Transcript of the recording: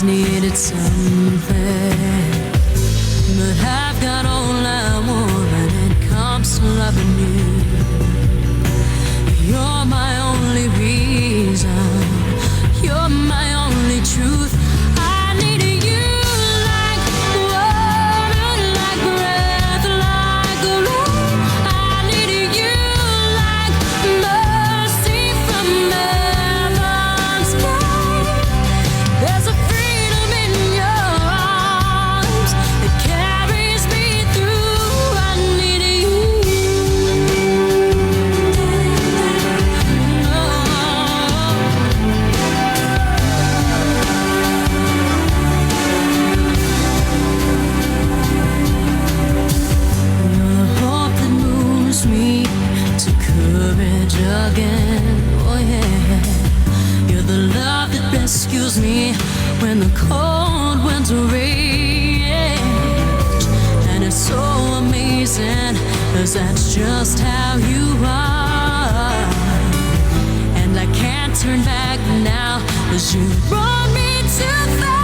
always needed something, but I've got all I want when it comes to loving you. You're my only reason, you're my only truth. I need you like water, like breath, like rain. I need you like mercy from heaven's gate. There's a freedom in your arms that carries me through. I need you. You're the hope that moves me to courage again. Oh yeah. You're the love that rescues me when the cold winter rage. And it's so amazing, 'cause that's just how you are. And I can't turn back now, 'cause you brought me too far.